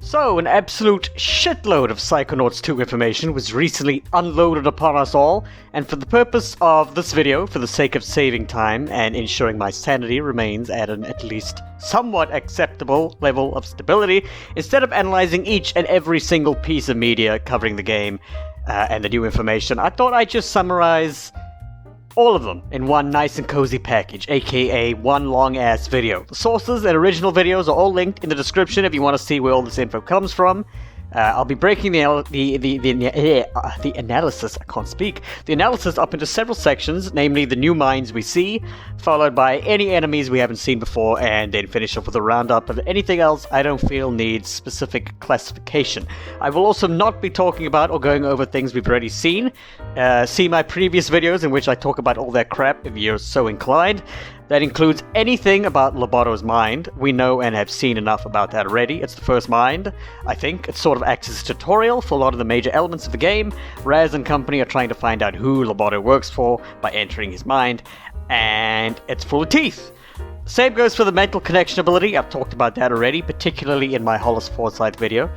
So, an absolute shitload of Psychonauts 2 information was recently unloaded upon us all, and for the purpose of this video, for the sake of saving time and ensuring my sanity remains at an at least somewhat acceptable level of stability, instead of analyzing each and every single piece of media covering the game and the new information, I thought I'd just summarize all of them in one nice and cozy package, aka one long-ass video. The sources and original videos are all linked in the description if you want to see where all this info comes from. I'll be breaking the analysis, I can't speak, the analysis up into several sections, namely the new minds we see, followed by any enemies we haven't seen before, and then finish off with a roundup of anything else I don't feel needs specific classification. I will also not be talking about or going over things we've already seen. See my previous videos in which I talk about all that crap if you're so inclined. That includes anything about Loboto's mind. We know and have seen enough about that already. It's the first mind, I think. It sort of acts as a tutorial for a lot of the major elements of the game. Raz and company are trying to find out who Loboto works for by entering his mind, and it's full of teeth. Same goes for the mental connection ability. I've talked about that already, particularly in my Hollis Foresight video.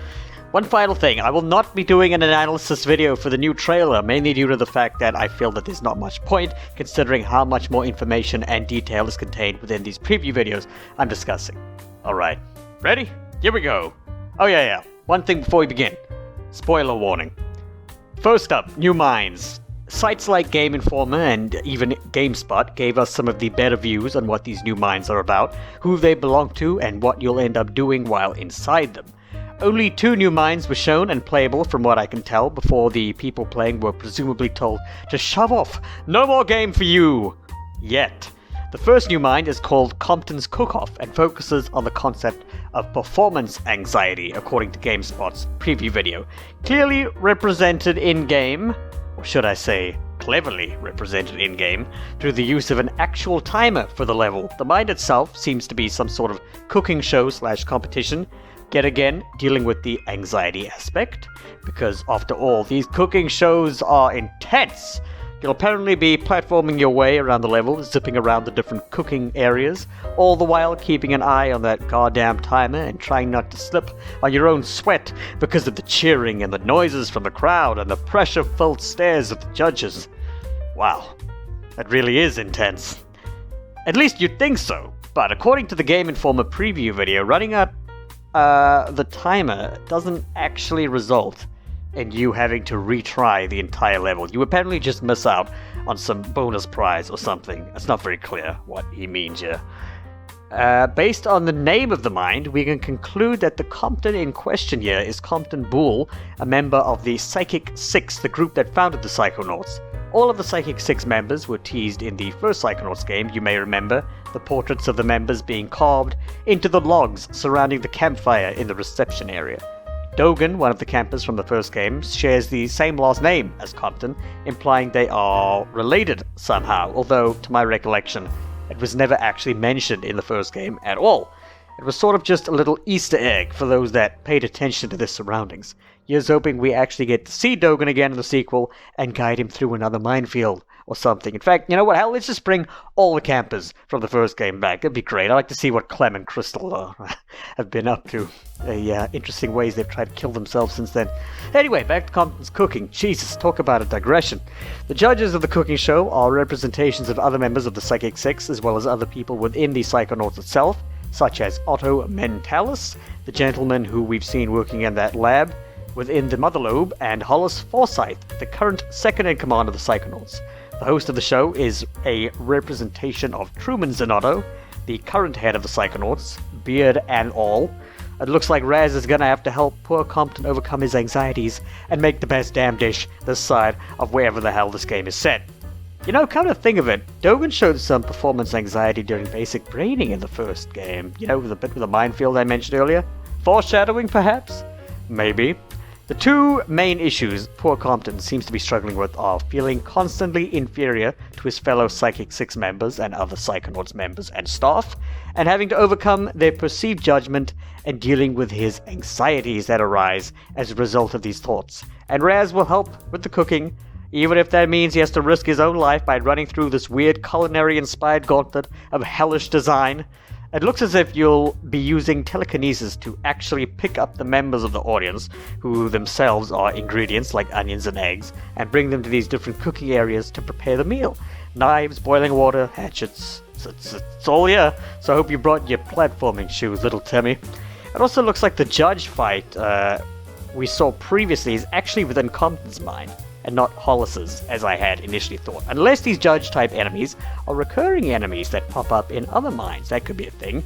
One final thing, I will not be doing an analysis video for the new trailer, mainly due to the fact that I feel that there's not much point, considering how much more information and detail is contained within these preview videos I'm discussing. Alright, ready? Here we go. Oh yeah, one thing before we begin. Spoiler warning. First up, new minds. Sites like GameInformer and even Gamespot gave us some of the better views on what these new minds are about, who they belong to, and what you'll end up doing while inside them. Only 2 new minds were shown and playable from what I can tell before the people playing were presumably told to shove off. No more game for you! Yet. The first new mind is called Compton's Cook-Off and focuses on the concept of performance anxiety, according to GameSpot's preview video. Clearly represented in-game, or should I say cleverly represented in-game, through the use of an actual timer for the level. The mind itself seems to be some sort of cooking show / competition, yet again dealing with the anxiety aspect, because after all, these cooking shows are intense. You'll apparently be platforming your way around the level, zipping around the different cooking areas, all the while keeping an eye on that goddamn timer and trying not to slip on your own sweat because of the cheering and the noises from the crowd and the pressure-filled stares of the judges. Wow, that really is intense. At least you'd think so, but according to the GameInformer preview video, running up the timer doesn't actually result in you having to retry the entire level. You apparently just miss out on some bonus prize or something. It's not very clear what he means here. Based on the name of the mind, we can conclude that the Compton in question here is Compton Boole, a member of the Psychic Six, the group that founded the Psychonauts. All of the Psychic Six members were teased in the first Psychonauts game, you may remember, the portraits of the members being carved into the logs surrounding the campfire in the reception area. Dogan, one of the campers from the first game, shares the same last name as Compton, implying they are related somehow, although, to my recollection, it was never actually mentioned in the first game at all. It was sort of just a little Easter egg for those that paid attention to their surroundings. Here's hoping we actually get to see Dogan again in the sequel and guide him through another minefield or something. In fact, you know what, hell, let's just bring all the campers from the first game back. That'd be great. I'd like to see what Clem and Crystal have been up to. Interesting ways they've tried to kill themselves since then. Anyway, back to Compton's cooking. Jesus, talk about a digression. The judges of the cooking show are representations of other members of the Psychic Six, as well as other people within the Psychonauts itself, such as Otto Mentalis, the gentleman who we've seen working in that lab within the Mother Lobe, and Hollis Foresight, the current second-in-command of the Psychonauts. The host of the show is a representation of Truman Zanotto, the current head of the Psychonauts, beard and all. It looks like Raz is gonna have to help poor Compton overcome his anxieties and make the best damn dish this side of wherever the hell this game is set. You know, come to think of it, Dogan showed some performance anxiety during basic braining in the first game. You know, the bit with the minefield I mentioned earlier? Foreshadowing, perhaps? Maybe. The 2 main issues poor Compton seems to be struggling with are feeling constantly inferior to his fellow Psychic Six members and other Psychonauts members and staff, and having to overcome their perceived judgment and dealing with his anxieties that arise as a result of these thoughts. And Raz will help with the cooking, even if that means he has to risk his own life by running through this weird culinary-inspired gauntlet of hellish design. It looks as if you'll be using telekinesis to actually pick up the members of the audience, who themselves are ingredients like onions and eggs, and bring them to these different cooking areas to prepare the meal. Knives, boiling water, hatchets, it's all here. So I hope you brought your platforming shoes, little Timmy. It also looks like the judge fight we saw previously is actually within Compton's mind, and not Hollis's, as I had initially thought. Unless these judge-type enemies are recurring enemies that pop up in other minds, that could be a thing.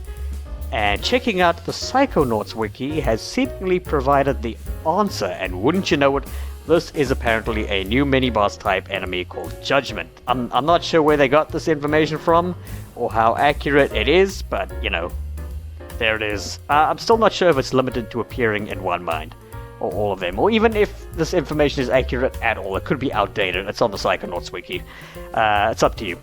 And checking out the Psychonauts wiki has seemingly provided the answer, and wouldn't you know it, this is apparently a new mini-boss type enemy called Judgment. I'm not sure where they got this information from, or how accurate it is, but, you know, there it is. I'm still not sure if it's limited to appearing in one mind, or all of them, or even if this information is accurate at all. It could be outdated. It's on the Psychonauts wiki. It's up to you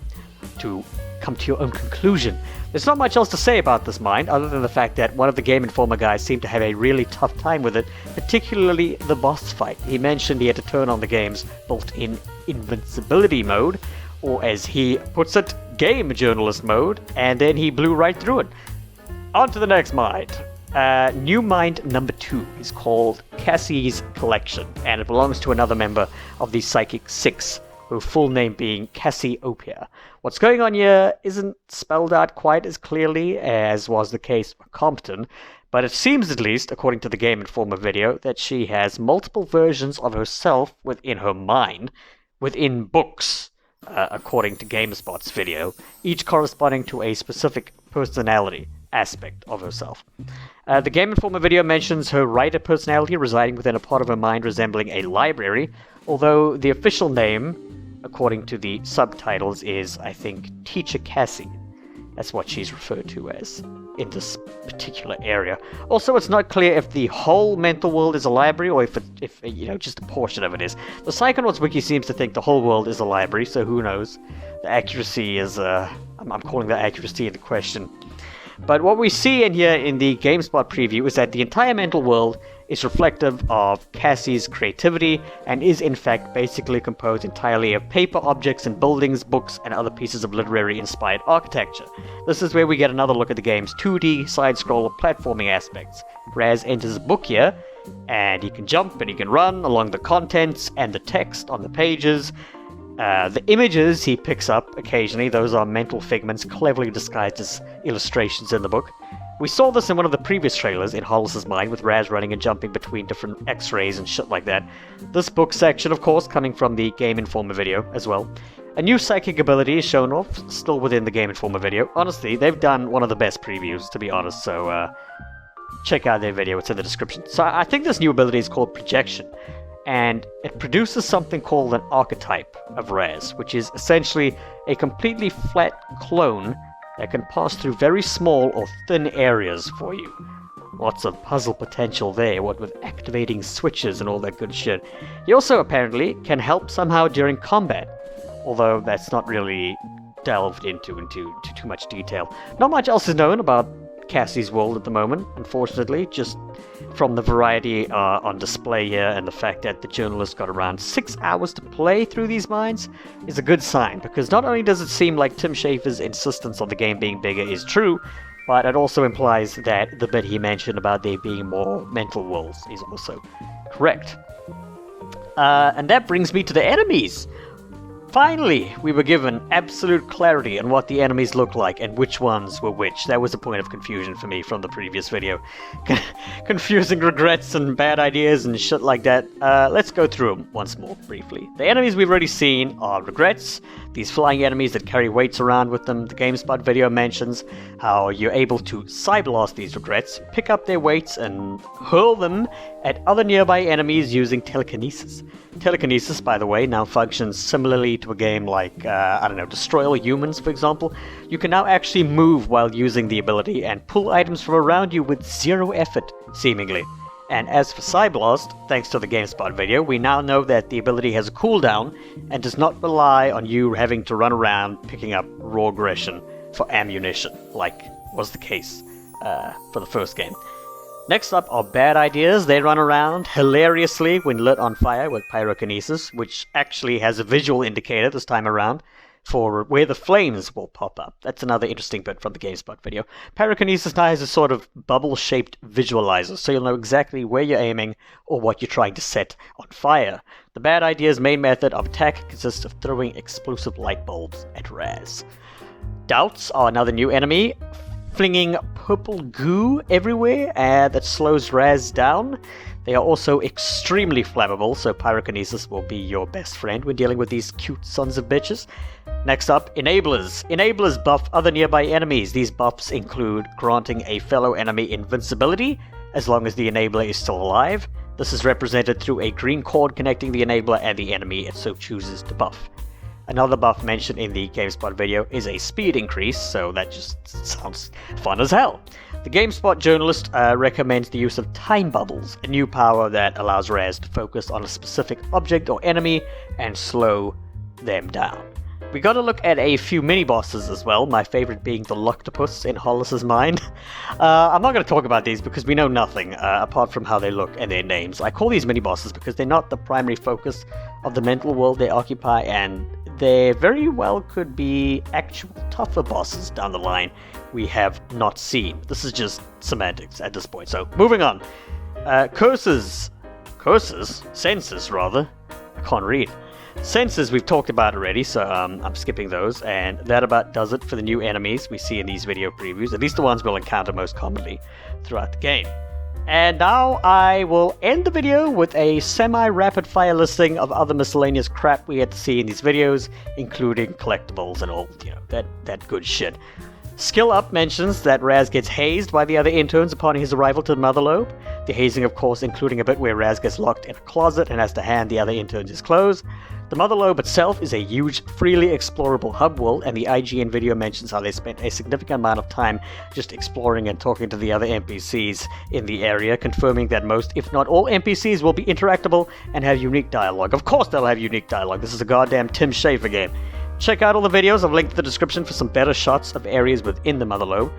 to come to your own conclusion. There's not much else to say about this mind, other than the fact that one of the GameInformer guys seemed to have a really tough time with it, particularly the boss fight. He mentioned he had to turn on the game's built-in invincibility mode, or as he puts it, game journalist mode, and then he blew right through it. On to the next mind. New mind number 2 is called Cassie's Collection, and it belongs to another member of the Psychic Six, her full name being Cassiopeia. What's going on here isn't spelled out quite as clearly as was the case for Compton, but it seems, at least, according to the GameInformer video, that she has multiple versions of herself within her mind, within books, according to GameSpot's video, each corresponding to a specific personality aspect of herself. The GameInformer video mentions her writer personality residing within a part of her mind resembling a library, although the official name, according to the subtitles, is, I think, Teacher Cassie. That's what she's referred to as in this particular area. Also, it's not clear if the whole mental world is a library or if you know, just a portion of it is. The Psychonauts wiki seems to think the whole world is a library, so who knows? The accuracy is, I'm calling the accuracy into question. But what we see in here in the GameSpot preview is that the entire mental world is reflective of Cassie's creativity and is in fact basically composed entirely of paper objects and buildings, books, and other pieces of literary-inspired architecture. This is where we get another look at the game's 2D side-scroller platforming aspects. Raz enters a book here, and he can jump and he can run along the contents and the text on the pages. The images he picks up occasionally, those are mental figments cleverly disguised as illustrations in the book. We saw this in one of the previous trailers in Hollis's mind, with Raz running and jumping between different x-rays and shit like that. This book section, of course, coming from the GameInformer video as well. A new psychic ability is shown off, still within the GameInformer video. Honestly, they've done one of the best previews, to be honest, so check out their video, it's in the description. So I think this new ability is called Projection, and it produces something called an archetype of Raz, which is essentially a completely flat clone that can pass through very small or thin areas for you. Lots of puzzle potential there, what with activating switches and all that good shit. He also apparently can help somehow during combat, although that's not really delved into too much detail. Not much else is known about Cassie's world at the moment, unfortunately, just from the variety on display here, and the fact that the journalist got around 6 hours to play through these minds is a good sign, because not only does it seem like Tim Schafer's insistence on the game being bigger is true, but it also implies that the bit he mentioned about there being more mental worlds is also correct. And that brings me to the enemies. Finally, we were given absolute clarity on what the enemies look like and which ones were which. That was a point of confusion for me from the previous video. Confusing regrets and bad ideas and shit like that. Let's go through them once more, briefly. The enemies we've already seen are regrets, these flying enemies that carry weights around with them. The GameSpot video mentions how you're able to psyblast these regrets, pick up their weights, and hurl them at other nearby enemies using telekinesis. Telekinesis, by the way, now functions similarly to a game like, I don't know, Destroy All Humans, for example. You can now actually move while using the ability and pull items from around you with zero effort, seemingly. And as for Psyblast, thanks to the GameSpot video, we now know that the ability has a cooldown and does not rely on you having to run around picking up raw aggression for ammunition, like was the case for the first game. Next up are bad ideas. They run around hilariously when lit on fire with pyrokinesis, which actually has a visual indicator this time around. for where the flames will pop up. That's another interesting bit from the Gamespot video. Pyrokinesis now has a sort of bubble-shaped visualizer, so you'll know exactly where you're aiming or what you're trying to set on fire. The Bad Idea's main method of attack consists of throwing explosive light bulbs at Raz. Doubts are another new enemy, flinging purple goo everywhere that slows Raz down. They are also extremely flammable, so pyrokinesis will be your best friend when dealing with these cute sons of bitches. Next up, enablers. Enablers buff other nearby enemies. These buffs include granting a fellow enemy invincibility, as long as the enabler is still alive. This is represented through a green cord connecting the enabler and the enemy it so chooses to buff. Another buff mentioned in the GameSpot video is a speed increase, so that just sounds fun as hell. The GameSpot journalist recommends the use of time bubbles, a new power that allows Raz to focus on a specific object or enemy and slow them down. We gotta look at a few mini-bosses as well, my favorite being the Loctopus in Hollis's mind. I'm not gonna talk about these because we know nothing, apart from how they look and their names. I call these mini-bosses because they're not the primary focus of the mental world they occupy, and they very well could be actual tougher bosses down the line we have not seen. This is just semantics at this point, so moving on. Curses, senses rather, I can't read. Senses we've talked about already, so I'm skipping those, and that about does it for the new enemies we see in these video previews, at least the ones we'll encounter most commonly throughout the game. And now I will end the video with a semi-rapid fire listing of other miscellaneous crap we had to see in these videos, including collectibles and all, that good shit. Skill Up mentions that Raz gets hazed by the other interns upon his arrival to the Mother Lobe. The hazing, of course, including a bit where Raz gets locked in a closet and has to hand the other interns his clothes. The Mother Lobe itself is a huge, freely explorable hub world, and the IGN video mentions how they spent a significant amount of time just exploring and talking to the other NPCs in the area, confirming that most, if not all, NPCs will be interactable and have unique dialogue. Of course they'll have unique dialogue, this is a goddamn Tim Schafer game. Check out all the videos, I've linked in the description for some better shots of areas within the Mother Lobe.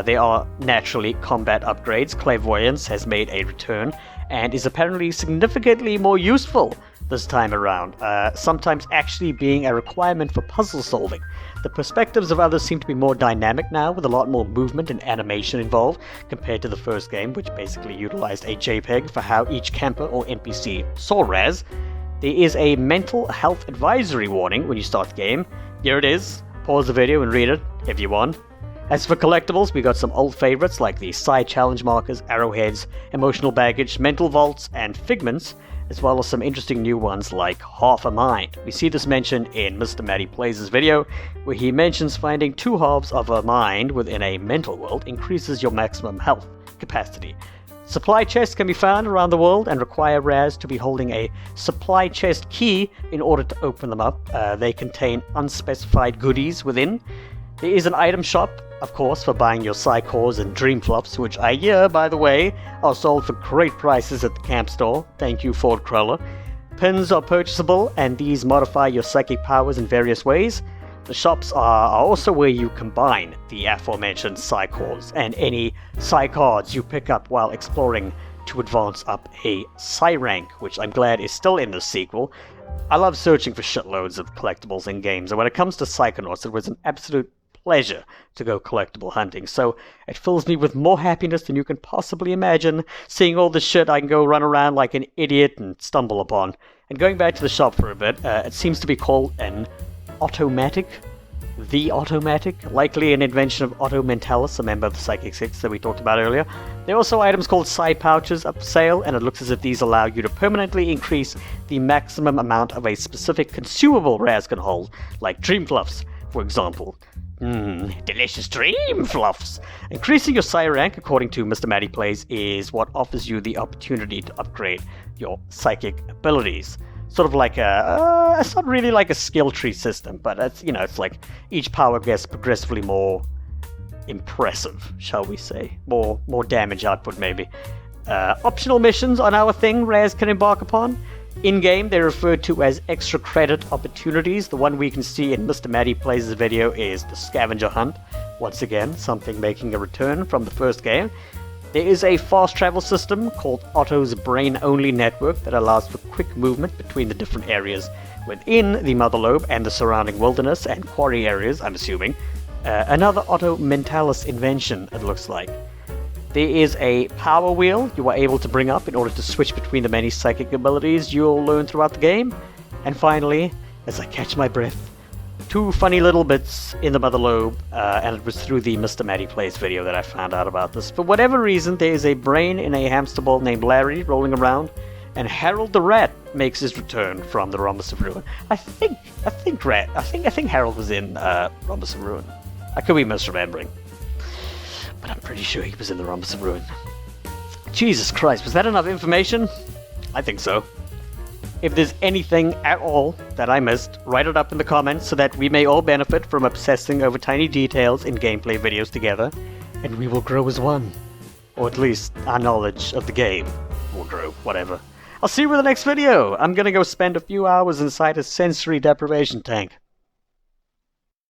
There are naturally combat upgrades. Clairvoyance has made a return and is apparently significantly more useful this time around, sometimes actually being a requirement for puzzle solving. The perspectives of others seem to be more dynamic now, with a lot more movement and animation involved compared to the first game, which basically utilized a JPEG for how each camper or NPC saw Raz. There is a mental health advisory warning when you start the game. Here it is. Pause the video and read it if you want. As for collectibles, we got some old favorites like the side challenge markers, arrowheads, emotional baggage, mental vaults, and figments, as well as some interesting new ones like Half a Mind. We see this mentioned in MrMattyPlays' video, where he mentions finding 2 halves of a mind within a mental world increases your maximum health capacity. Supply chests can be found around the world and require Raz to be holding a supply chest key in order to open them up. They contain unspecified goodies within. There is an item shop, of course, for buying your Psycores and Dream Fluffs, which I hear, by the way, are sold for great prices at the camp store. Thank you, Ford Cruller. Pins are purchasable, and these modify your psychic powers in various ways. The shops are also where you combine the aforementioned Psycores and any Psycards you pick up while exploring to advance up a Psy rank, which I'm glad is still in the sequel. I love searching for shitloads of collectibles in games, and when it comes to Psychonauts, it was an absolute pleasure to go collectible hunting, so it fills me with more happiness than you can possibly imagine, seeing all the shit I can go run around like an idiot and stumble upon. And going back to the shop for a bit, it seems to be called an Automatic, the Automatic, likely an invention of Otto Mentalis, a member of the Psychic Six that we talked about earlier. There are also items called Psy Pouches up for sale, and it looks as if these allow you to permanently increase the maximum amount of a specific consumable Raz can hold, like Dream Fluffs, for example. Delicious Dream Fluffs! Increasing your Psy rank, according to MrMattyPlays, is what offers you the opportunity to upgrade your psychic abilities. Sort of like it's not really like a skill tree system, but it's like each power gets progressively more impressive, shall we say. More damage output, maybe. Optional missions are now a thing Raz can embark upon. In-game, they're referred to as extra credit opportunities. The one we can see in MrMattyPlays' video is the Scavenger Hunt. Once again, something making a return from the first game. There is a fast travel system called Otto's brain-only network that allows for quick movement between the different areas within the Mother Lobe and the surrounding wilderness and quarry areas, I'm assuming. Another Otto Mentalis invention, it looks like. There is a power wheel you are able to bring up in order to switch between the many psychic abilities you'll learn throughout the game. And finally, as I catch my breath, 2 funny little bits in the Mother Lobe, and it was through the MrMattyPlays video that I found out about this. For whatever reason, there is a brain in a hamster ball named Larry rolling around, and Harold the Rat makes his return from the Rhombus of Ruin. I think Harold was in Rhombus of Ruin. I could be misremembering, but I'm pretty sure he was in the Rhombus of Ruin. Jesus Christ, was that enough information? I think so. If there's anything at all that I missed, write it up in the comments so that we may all benefit from obsessing over tiny details in gameplay videos together, and we will grow as one. Or at least our knowledge of the game will grow, whatever. I'll see you in the next video! I'm gonna go spend a few hours inside a sensory deprivation tank.